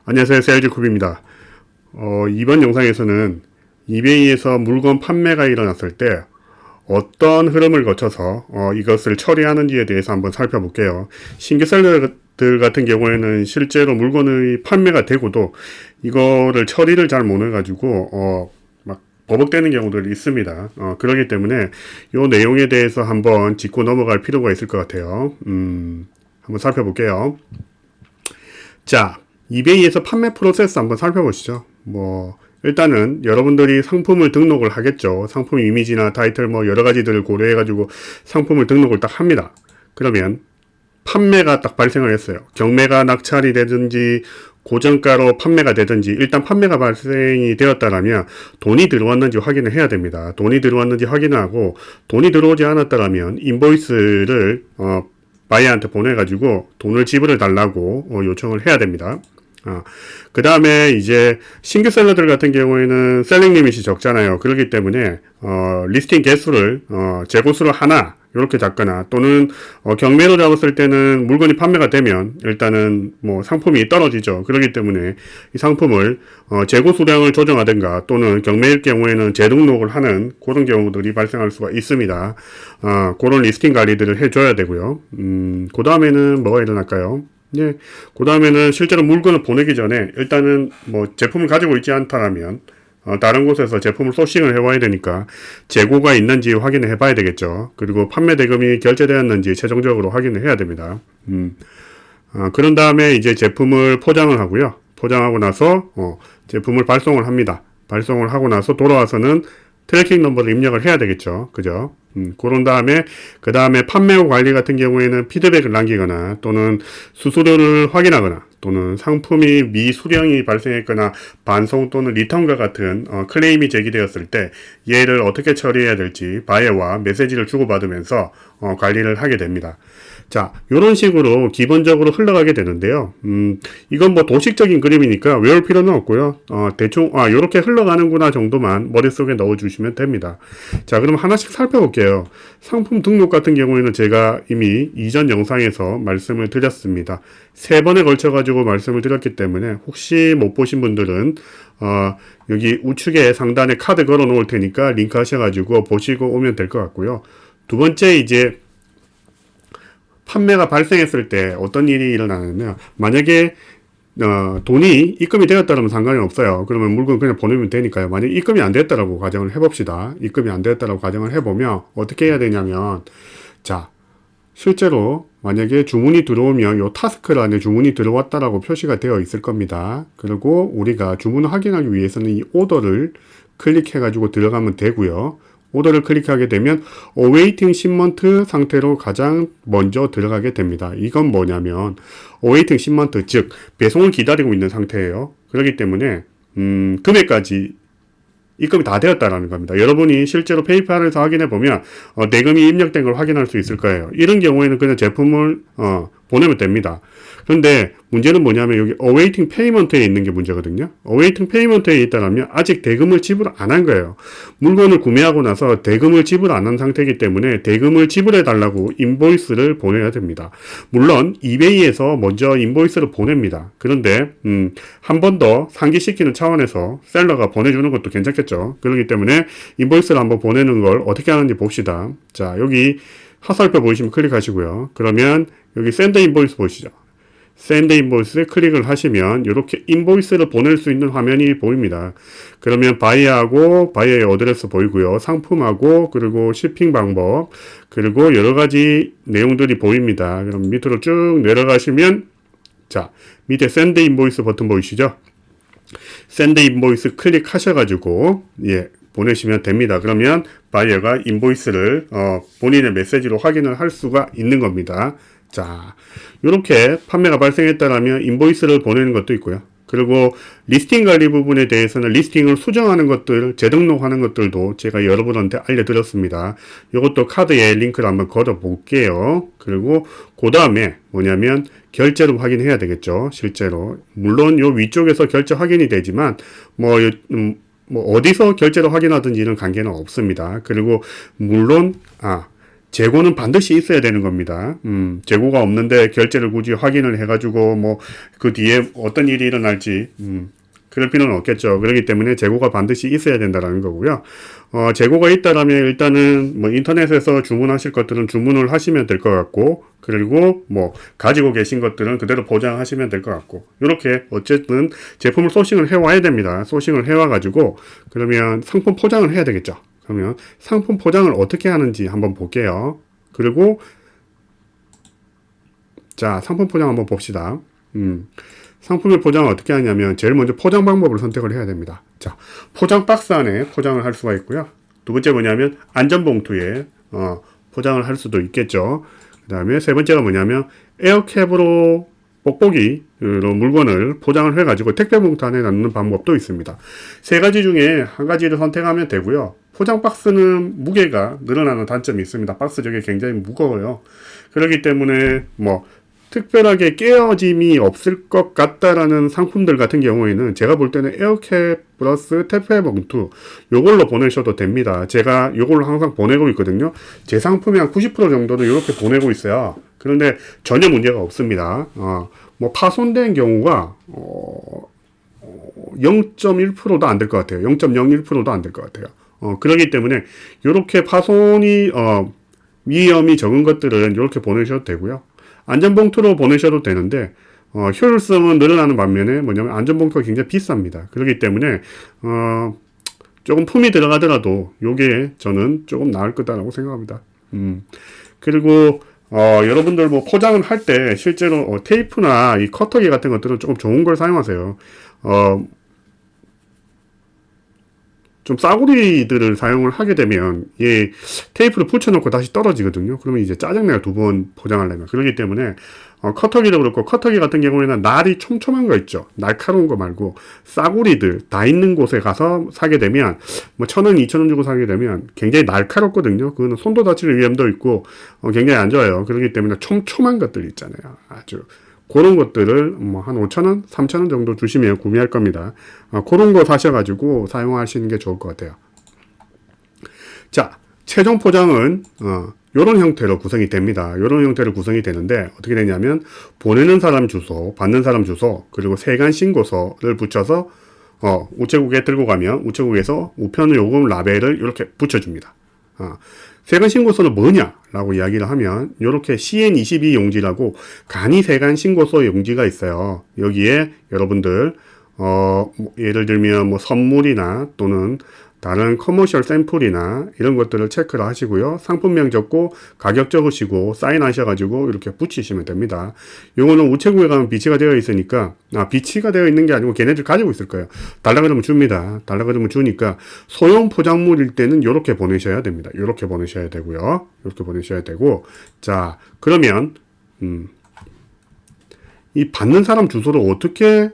안녕하세요. 세일즈쿱입니다. 이번 영상에서는 이베이에서 물건 판매가 일어났을 때 어떤 흐름을 거쳐서 이것을 처리하는지에 대해서 한번 살펴볼게요. 신규 셀러들 같은 경우에는 실제로 물건의 판매가 되고도 이거를 처리를 잘 못해가지고 막 버벅대는 경우들이 있습니다. 그렇기 때문에 이 내용에 대해서 한번 짚고 넘어갈 필요가 있을 것 같아요. 한번 살펴볼게요. 자, 이베이에서 판매 프로세스 한번 살펴보시죠. 일단은 여러분들이 상품을 등록을 하겠죠. 상품 이미지나 타이틀 여러 가지들을 고려해가지고 상품을 등록을 딱 합니다. 그러면 판매가 딱 발생을 했어요. 경매가 낙찰이 되든지 고정가로 판매가 되든지 일단 판매가 발생이 되었다라면 돈이 들어왔는지 확인을 해야 됩니다. 돈이 들어왔는지 확인하고 돈이 들어오지 않았다라면 인보이스를 바이어한테 보내가지고 돈을 지불해 달라고 요청을 해야 됩니다. 그 다음에 이제 신규 셀러들 같은 경우에는 셀링 리밋이 적잖아요. 그렇기 때문에 리스팅 개수를 재고수를 하나 이렇게 잡거나 또는 경매로 잡았을 때는 물건이 판매가 되면 일단은 상품이 떨어지죠. 그렇기 때문에 이 상품을 재고 수량을 조정하든가 또는 경매일 경우에는 재등록을 하는 그런 경우들이 발생할 수가 있습니다. 그런 리스팅 관리들을 해줘야 되고요. 그 다음에는 뭐가 일어날까요? 예, 그 다음에는 실제로 물건을 보내기 전에 일단은 제품을 가지고 있지 않다라면 다른 곳에서 제품을 소싱을 해와야 되니까 재고가 있는지 확인을 해봐야 되겠죠. 그리고 판매 대금이 결제되었는지 최종적으로 확인을 해야 됩니다. 그런 다음에 이제 제품을 포장을 하고요. 포장하고 나서 제품을 발송을 합니다. 발송을 하고 나서 돌아와서는 트래킹 넘버를 입력을 해야 되겠죠. 그죠? 그런 다음에, 그 다음에 판매 후 관리 같은 경우에는 피드백을 남기거나 또는 수수료를 확인하거나 또는 상품이 미수량이 발생했거나 반송 또는 리턴과 같은 클레임이 제기되었을 때 얘를 어떻게 처리해야 될지 바이어와 메시지를 주고받으면서 관리를 하게 됩니다. 자, 요런 식으로 기본적으로 흘러가게 되는데요. 이건 도식적인 그림이니까 외울 필요는 없고요. 대충, 요렇게 흘러가는구나 정도만 머릿속에 넣어주시면 됩니다. 자, 그럼 하나씩 살펴볼게요. 상품 등록 같은 경우에는 제가 이미 이전 영상에서 말씀을 드렸습니다. 3번에 걸쳐가지고 말씀을 드렸기 때문에 혹시 못 보신 분들은, 여기 우측에 상단에 카드 걸어 놓을 테니까 링크 하셔가지고 보시고 오면 될 것 같고요. 두 번째 이제 판매가 발생했을 때 어떤 일이 일어나냐면 만약에 돈이 입금이 되었다면 상관이 없어요. 그러면 물건 그냥 보내면 되니까요. 만약에 입금이 안 됐다라고 가정을 해봅시다. 입금이 안 됐다라고 가정을 해보면 어떻게 해야 되냐면 자, 실제로 만약에 주문이 들어오면 요 타스크란에 주문이 들어왔다라고 표시가 되어 있을 겁니다. 그리고 우리가 주문을 확인하기 위해서는 이 오더를 클릭해가지고 들어가면 되고요. 오더를 클릭하게 되면 awaiting shipment 상태로 가장 먼저 들어가게 됩니다. 이건 뭐냐면 awaiting shipment, 즉 배송을 기다리고 있는 상태예요. 그렇기 때문에 금액까지 입금이 다 되었다라는 겁니다. 여러분이 실제로 페이팔에서 확인해 보면 대금이 입력된 걸 확인할 수 있을 거예요. 이런 경우에는 그냥 제품을 보내면 됩니다. 그런데 문제는 뭐냐면 여기 awaiting payment에 있는 게 문제거든요. awaiting payment에 있다면 아직 대금을 지불 안 한 거예요. 물건을 구매하고 나서 대금을 지불 안 한 상태이기 때문에 대금을 지불해 달라고 인보이스를 보내야 됩니다. 물론 이베이에서 먼저 인보이스를 보냅니다. 그런데 한 번 더 상기시키는 차원에서 셀러가 보내주는 것도 괜찮겠죠. 그렇기 때문에 인보이스를 한번 보내는 걸 어떻게 하는지 봅시다. 자, 여기 화살표 보이시면 클릭하시고요. 그러면 여기 샌드 인보이스 보이시죠? 샌드 인보이스에 클릭을 하시면 이렇게 인보이스를 보낼 수 있는 화면이 보입니다. 그러면 바이어하고 바이어의 어드레스 보이고요. 상품하고 그리고 쇼핑 방법 그리고 여러 가지 내용들이 보입니다. 그럼 밑으로 쭉 내려가시면 자, 밑에 샌드 인보이스 버튼 보이시죠? 샌드 인보이스 클릭하셔가지고 보내시면 됩니다. 그러면 바이어가 인보이스를 본인의 메시지로 확인을 할 수가 있는 겁니다. 자, 이렇게 판매가 발생했다라면 인보이스를 보내는 것도 있고요. 그리고 리스팅 관리 부분에 대해서는 리스팅을 수정하는 것들, 재등록하는 것들도 제가 여러분한테 알려드렸습니다. 이것도 카드에 링크를 한번 걸어 볼게요. 그리고 그 다음에 뭐냐면 결제를 확인해야 되겠죠. 실제로. 물론 요 위쪽에서 결제 확인이 되지만 어디서 결제를 확인하든지는 관계는 없습니다. 그리고 물론 재고는 반드시 있어야 되는 겁니다. 재고가 없는데 결제를 굳이 확인을 해가지고 뭐 그 뒤에 어떤 일이 일어날지 그럴 필요는 없겠죠. 그렇기 때문에 재고가 반드시 있어야 된다는 거고요. 재고가 있다라면 일단은 뭐 인터넷에서 주문하실 것들은 주문을 하시면 될 것 같고, 그리고 뭐 가지고 계신 것들은 그대로 포장하시면 될 것 같고, 이렇게 어쨌든 제품을 소싱을 해와야 됩니다. 소싱을 해와가지고 그러면 상품 포장을 해야 되겠죠. 그러면 상품 포장을 어떻게 하는지 한번 볼게요. 그리고 자, 상품 포장 한번 봅시다. 상품의 포장을 어떻게 하냐면 제일 먼저 포장 방법을 선택을 해야 됩니다. 자, 포장 박스 안에 포장을 할 수가 있고요. 두 번째 뭐냐면 안전봉투에 포장을 할 수도 있겠죠. 그 다음에 세 번째가 뭐냐면 에어캡으로 뽁뽁이로 물건을 포장을 해가지고 택배 봉투 안에 넣는 방법도 있습니다. 세 가지 중에 한 가지를 선택하면 되고요. 포장 박스는 무게가 늘어나는 단점이 있습니다. 박스 저게 굉장히 무거워요. 그렇기 때문에 뭐 특별하게 깨어짐이 없을 것 같다라는 상품들 같은 경우에는 제가 볼 때는 에어캡 플러스 택배 봉투 요걸로 보내셔도 됩니다. 제가 요걸로 항상 보내고 있거든요. 제 상품이 한 90% 정도는 이렇게 보내고 있어요. 그런데 전혀 문제가 없습니다. 뭐 파손된 경우가 0.1%도 안 될 것 같아요. 0.01%도 안 될 것 같아요. 그렇기 때문에 이렇게 파손이 위험이 적은 것들은 이렇게 보내셔도 되고요. 안전봉투로 보내셔도 되는데 효율성은 늘어나는 반면에 뭐냐면 안전봉투가 굉장히 비쌉니다. 그렇기 때문에 조금 품이 들어가더라도 요게 저는 조금 나을 거다라고 생각합니다. 그리고 여러분들 뭐 포장을 할 때 실제로 테이프나 이 커터기 같은 것들은 조금 좋은 걸 사용하세요. 좀 싸구리들을 사용을 하게 되면 이 테이프를 붙여놓고 다시 떨어지거든요. 그러면 이제 짜증나요. 두 번 포장하려면. 그렇기 때문에 커터기도 그렇고 커터기 같은 경우에는 날이 촘촘한 거 있죠. 날카로운 거 말고 싸구리들 다 있는 곳에 가서 사게 되면 뭐 1,000원, 2,000원 주고 사게 되면 굉장히 날카롭거든요. 그거는 손도 다칠 위험도 있고 굉장히 안 좋아요. 그렇기 때문에 촘촘한 것들 있잖아요. 아주 그런 것들을 뭐 한 5,000원, 3,000원 정도 주시면 구매할 겁니다. 그런 거 사셔가지고 사용하시는 게 좋을 것 같아요. 자, 최종 포장은 요런 형태로 구성이 됩니다. 요런 형태로 구성이 되는데 어떻게 되냐면 보내는 사람 주소, 받는 사람 주소, 그리고 세관 신고서를 붙여서 우체국에 들고 가면 우체국에서 우편 요금 라벨을 이렇게 붙여줍니다. 세관 신고서는 뭐냐라고 이야기를 하면 이렇게 CN22 용지라고 간이 세관 신고서 용지가 있어요. 여기에 여러분들 예를 들면 뭐 선물이나 또는 다른 커머셜 샘플이나 이런 것들을 체크를 하시고요. 상품명 적고 가격 적으시고 사인하셔가지고 이렇게 붙이시면 됩니다. 요거는 우체국에 가면 비치가 되어 있으니까 비치가 되어 있는 게 아니고 걔네들 가지고 있을 거예요. 달라 그러면 줍니다. 달라 그러면 주니까 소형 포장물일 때는 요렇게 보내셔야 됩니다. 요렇게 보내셔야 되고요. 요렇게 보내셔야 되고 자 그러면 이 받는 사람 주소를 어떻게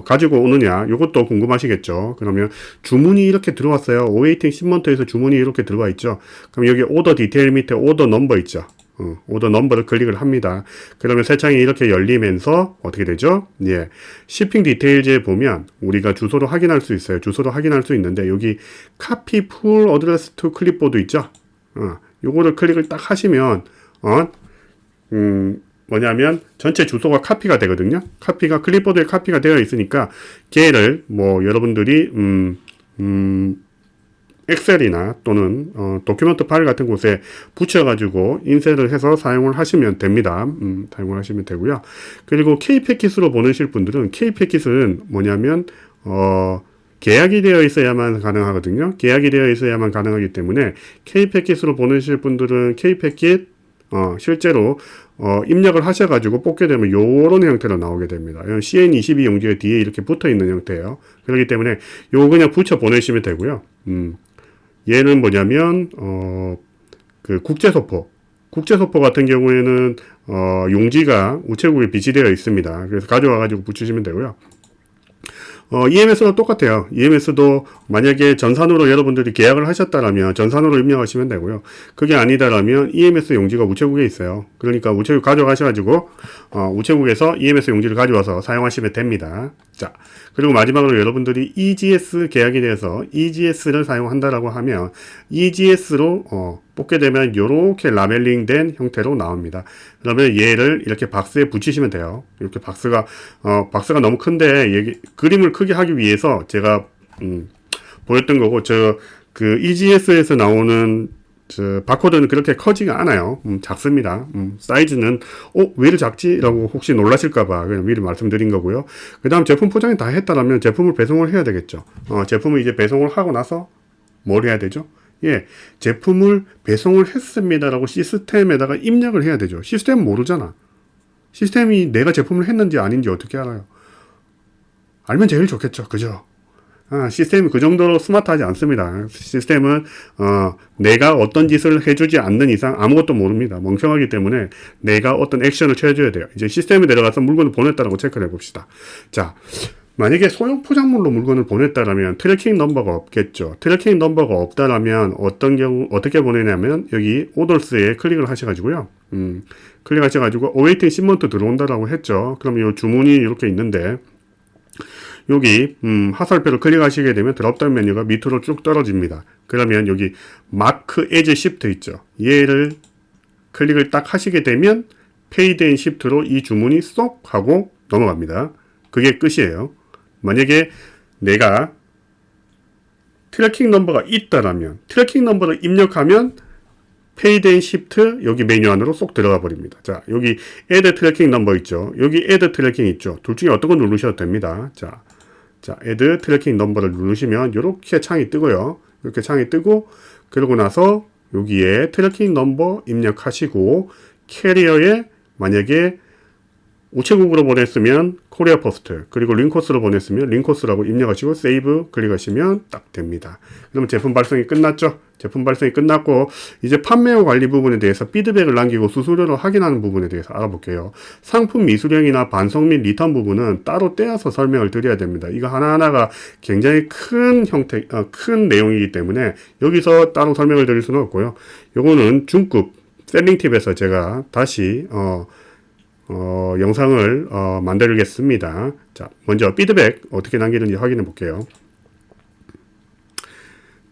가지고 오느냐, 요것도 궁금하시겠죠. 그러면 주문이 이렇게 들어왔어요. 오웨이팅 신먼트에서 주문이 이렇게 들어와 있죠. 그럼 여기 오더 디테일 밑에 오더 넘버 있죠. 오더 넘버를 클릭을 합니다. 그러면 새 창이 이렇게 열리면서 어떻게 되죠? 예. shipping 디테일즈에 보면 우리가 주소를 확인할 수 있어요. 주소를 확인할 수 있는데 여기 copy full address to clipboard 있죠. 요거를 클릭을 딱 하시면 뭐냐면 전체 주소가 카피가 되거든요. 카피가 클립보드에 카피가 되어 있으니까 걔를 뭐 여러분들이 엑셀이나 또는 도큐멘트 파일 같은 곳에 붙여가지고 인쇄를 해서 사용을 하시면 됩니다. 사용을 하시면 되고요. 그리고 K패킷으로 보내실 분들은 K패킷은 뭐냐면 계약이 되어 있어야만 가능하거든요. 계약이 되어 있어야만 가능하기 때문에 K패킷으로 보내실 분들은 K패킷 실제로 입력을 하셔가지고 뽑게 되면 요런 형태로 나오게 됩니다. CN22 용지가 뒤에 이렇게 붙어 있는 형태예요. 그렇기 때문에 요거 그냥 붙여 보내시면 되고요. 얘는 뭐냐면 그 국제소포 같은 경우에는 용지가 우체국에 비치되어 있습니다. 그래서 가져와가지고 붙이시면 되고요. EMS도 똑같아요. EMS도 만약에 전산으로 여러분들이 계약을 하셨다라면 전산으로 입력하시면 되고요. 그게 아니다라면 EMS 용지가 우체국에 있어요. 그러니까 우체국 가져가셔가지고 우체국에서 EMS 용지를 가져와서 사용하시면 됩니다. 자, 그리고 마지막으로 여러분들이 EGS 계약에 대해서 EGS를 사용한다라고 하면 EGS로 뽑게 되면 이렇게 라벨링 된 형태로 나옵니다. 그러면 얘를 이렇게 박스에 붙이시면 돼요. 이렇게 박스가 너무 큰데 그림을 크게 하기 위해서 제가 보였던 거고, 그 EGS에서 나오는 바코드는 그렇게 커지가 않아요. 작습니다. 사이즈는 왜 이렇게 작지? 라고 혹시 놀라실까봐 그냥 미리 말씀드린 거고요. 그 다음 제품 포장이 다 했다라면 제품을 배송을 해야 되겠죠. 제품을 이제 배송을 하고 나서 뭘 해야 되죠? 예, 제품을 배송을 했습니다라고 시스템에다가 입력을 해야 되죠. 시스템은 모르잖아. 시스템이 내가 제품을 했는지 아닌지 어떻게 알아요? 알면 제일 좋겠죠. 그죠? 시스템이 그 정도로 스마트하지 않습니다. 시스템은 내가 어떤 짓을 해주지 않는 이상 아무것도 모릅니다. 멍청하기 때문에 내가 어떤 액션을 취해줘야 돼요. 이제 시스템에 들어가서 물건을 보냈다라고 체크를 해봅시다. 자, 만약에 소형 포장물로 물건을 보냈다라면 트래킹 넘버가 없겠죠. 트래킹 넘버가 없다라면 어떻게 보내냐면 여기 오더스에 클릭을 하셔가지고요. 클릭하셔가지고 어웨이팅 시먼트 들어온다라고 했죠. 그럼 이 주문이 이렇게 있는데 여기 화살표를 클릭하시게 되면 드롭다운 메뉴가 밑으로 쭉 떨어집니다. 그러면 여기 마크 에즈 시프트 있죠. 얘를 클릭을 딱 하시게 되면 페이드 앤 시프트로 이 주문이 쏙 하고 넘어갑니다. 그게 끝이에요. 만약에 내가 트래킹 넘버가 있다라면 트래킹 넘버를 입력하면 페이드 앤 시프트 여기 메뉴 안으로 쏙 들어가 버립니다. 자, 여기 add 트래킹 넘버 있죠. 여기 add 트래킹 있죠. 둘 중에 어떤 거 누르셔도 됩니다. 자, add 트래킹 넘버를 누르시면 이렇게 창이 뜨고요. 이렇게 창이 뜨고 그러고 나서 여기에 트래킹 넘버 입력하시고 캐리어에 만약에 우체국으로 보냈으면 코리아 포스트, 그리고 링코스로 보냈으면 링코스라고 입력하시고 세이브 클릭하시면 딱 됩니다. 그러면 제품 발송이 끝났죠? 제품 발송이 끝났고 이제 판매 후 관리 부분에 대해서 피드백을 남기고 수수료를 확인하는 부분에 대해서 알아볼게요. 상품 미수령이나 반송 및 리턴 부분은 따로 떼어서 설명을 드려야 됩니다. 이거 하나하나가 굉장히 큰 내용이기 때문에 여기서 따로 설명을 드릴 수는 없고요. 요거는 중급 셀링 팁에서 제가 다시 영상을 만들겠습니다. 자, 먼저 피드백 어떻게 남기는지 확인해 볼게요.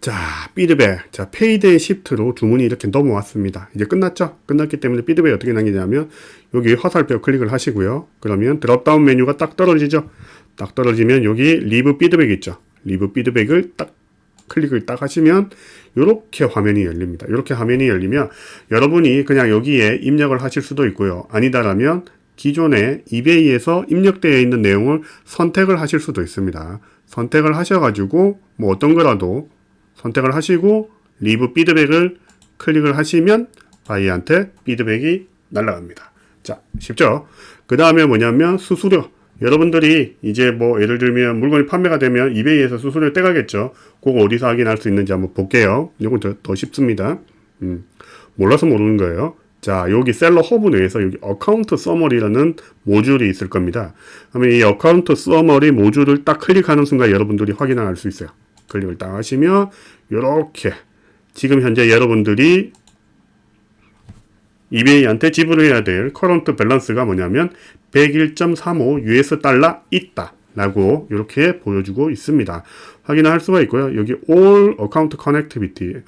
자, 피드백. 자, 페이드 앤 시프트로 주문이 이렇게 넘어왔습니다. 이제 끝났죠? 끝났기 때문에 피드백 어떻게 남기냐면 여기 화살표 클릭을 하시고요. 그러면 드롭다운 메뉴가 딱 떨어지죠? 딱 떨어지면 여기 리브 피드백 있죠? 리브 피드백을 딱 클릭을 딱 하시면 이렇게 화면이 열립니다. 이렇게 화면이 열리면 여러분이 그냥 여기에 입력을 하실 수도 있고요. 아니다라면 기존에 이베이에서 입력되어 있는 내용을 선택을 하실 수도 있습니다. 선택을 하셔가지고 뭐 어떤 거라도 선택을 하시고 리브 피드백을 클릭을 하시면 바이한테 피드백이 날아갑니다. 자, 쉽죠? 그 다음에 뭐냐면 수수료. 여러분들이 이제 뭐 예를 들면 물건이 판매가 되면 이베이에서 수수료 떼가겠죠. 그거 어디서 확인할 수 있는지 한번 볼게요. 이건 더 쉽습니다. 몰라서 모르는 거예요. 자, 여기 셀러 허브 내에서 여기 어카운트 서머리라는 모듈이 있을 겁니다. 그러면 이 어카운트 서머리 모듈을 딱 클릭하는 순간 여러분들이 확인을 할 수 있어요. 클릭을 딱 하시면 이렇게 지금 현재 여러분들이 이베이한테 지불해야 될 커런트 밸런스가 뭐냐면 101.35 US 달러 있다 라고 이렇게 보여주고 있습니다. 확인할 수가 있고요. 여기 All Account Connectivity,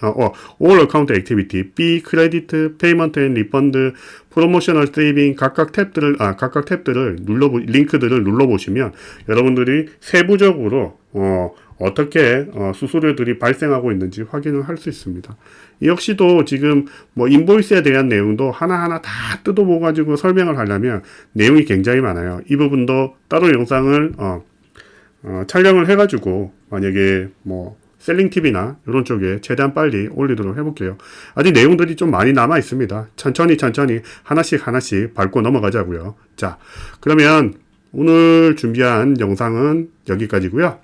All Account Activity, B Credit, Payment and Refund, Promotional Saving 각각 탭들을 링크들을 눌러보시면 여러분들이 세부적으로 어떻게 수수료들이 발생하고 있는지 확인을 할 수 있습니다. 역시도 지금 뭐 인보이스에 대한 내용도 하나하나 다 뜯어보고 가지고 설명을 하려면 내용이 굉장히 많아요. 이 부분도 따로 영상을 촬영을 해가지고 만약에 뭐 셀링 팁이나 이런 쪽에 최대한 빨리 올리도록 해볼게요. 아직 내용들이 좀 많이 남아 있습니다. 천천히 하나씩 밟고 넘어가자고요. 자, 그러면 오늘 준비한 영상은 여기까지고요.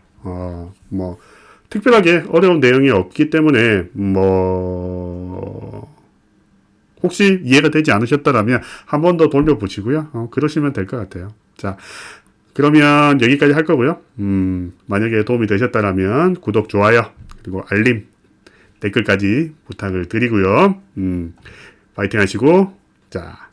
뭐 특별하게 어려운 내용이 없기 때문에 혹시 이해가 되지 않으셨다라면 한 번 더 돌려보시고요. 그러시면 될 것 같아요. 자, 그러면 여기까지 할 거고요. 만약에 도움이 되셨다라면 구독, 좋아요, 그리고 알림, 댓글까지 부탁을 드리고요. 파이팅 하시고, 자,